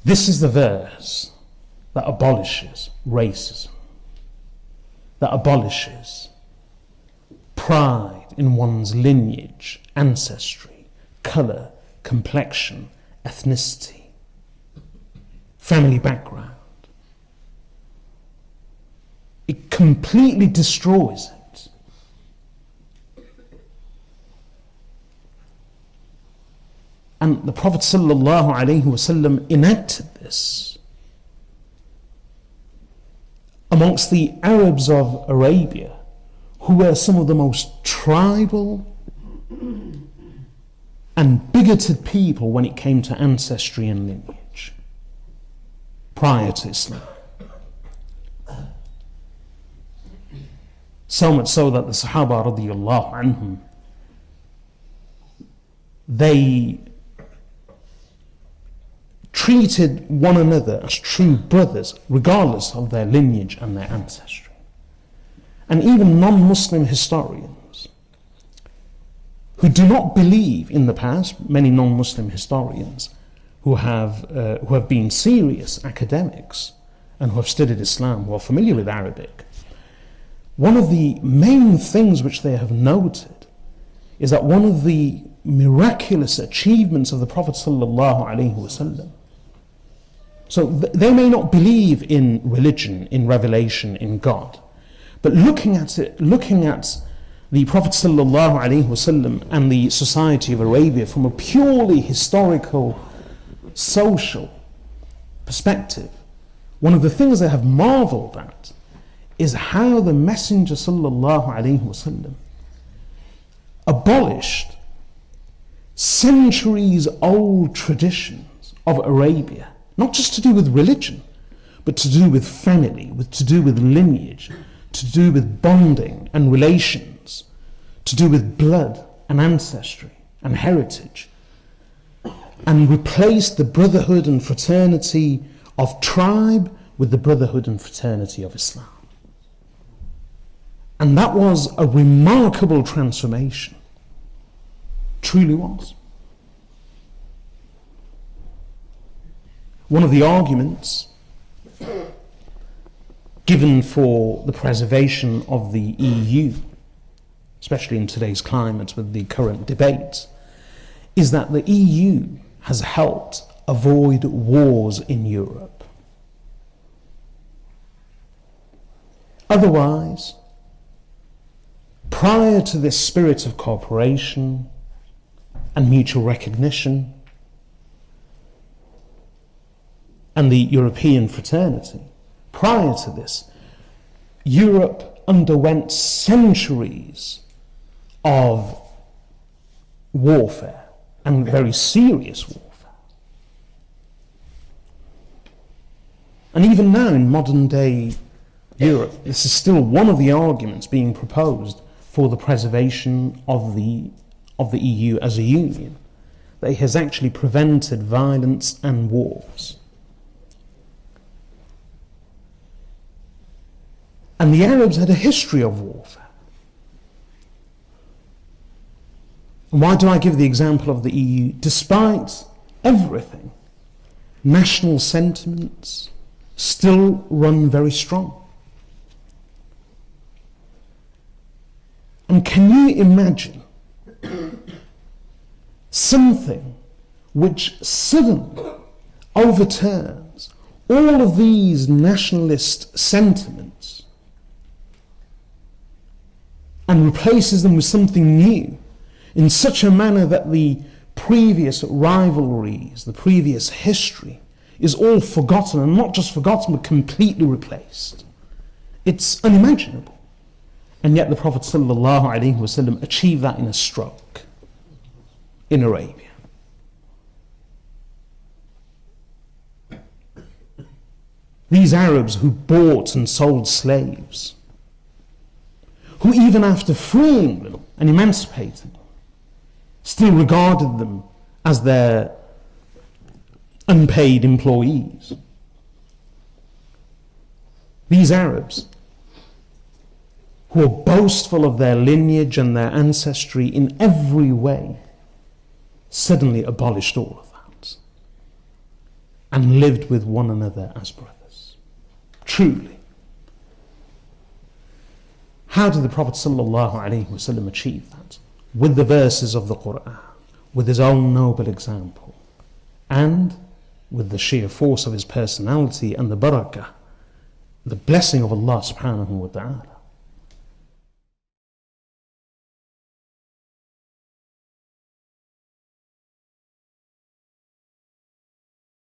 This is the verse that abolishes racism, that abolishes pride in one's lineage, ancestry, colour, complexion, ethnicity, family background. It completely destroys it. And the Prophet ﷺ enacted this amongst the Arabs of Arabia, who were some of the most tribal and bigoted people when it came to ancestry and lineage prior to Islam. So much so that the Sahaba radiyallahu anhum, they treated one another as true brothers regardless of their lineage and their ancestry. And even non-Muslim historians who do not believe in the past, many non-Muslim historians who have been serious academics and who have studied Islam, who are familiar with Arabic, one of the main things which they have noted is that one of the miraculous achievements of the Prophet ﷺ, so they may not believe in religion, in revelation, in God, but looking at the Prophet ﷺ and the society of Arabia from a purely historical, social perspective, one of the things they have marveled at is how the Messenger ﷺ abolished centuries old traditions of Arabia, not just to do with religion, but to do with family, to do with lineage, to do with bonding and relations, to do with blood and ancestry and heritage, and replaced the brotherhood and fraternity of tribe with the brotherhood and fraternity of Islam. And that was a remarkable transformation. Truly was. One of the arguments given for the preservation of the EU, especially in today's climate with the current debates, is that the EU has helped avoid wars in Europe. Otherwise, prior to this spirit of cooperation and mutual recognition and the European fraternity, prior to this, Europe underwent centuries of warfare, and very serious warfare. And even now in modern day Europe, this is still one of the arguments being proposed for the preservation of the EU as a union, that it has actually prevented violence and wars. And the Arabs had a history of warfare. And why do I give the example of the EU? Despite everything, national sentiments still run very strong. And can you imagine something which suddenly overturns all of these nationalist sentiments and replaces them with something new in such a manner that the previous rivalries, the previous history is all forgotten, and not just forgotten but completely replaced? It's unimaginable. And yet the Prophet ﷺ achieved that in a stroke in Arabia. These Arabs who bought and sold slaves, who even after freeing them and emancipating them, still regarded them as their unpaid employees. These Arabs who were boastful of their lineage and their ancestry in every way, suddenly abolished all of that. and lived with one another as brothers. Truly. How did the Prophet ﷺ achieve that? With the verses of the Quran, with his own noble example, and with the sheer force of his personality and the barakah, the blessing of Allah subhanahu wa ta'ala.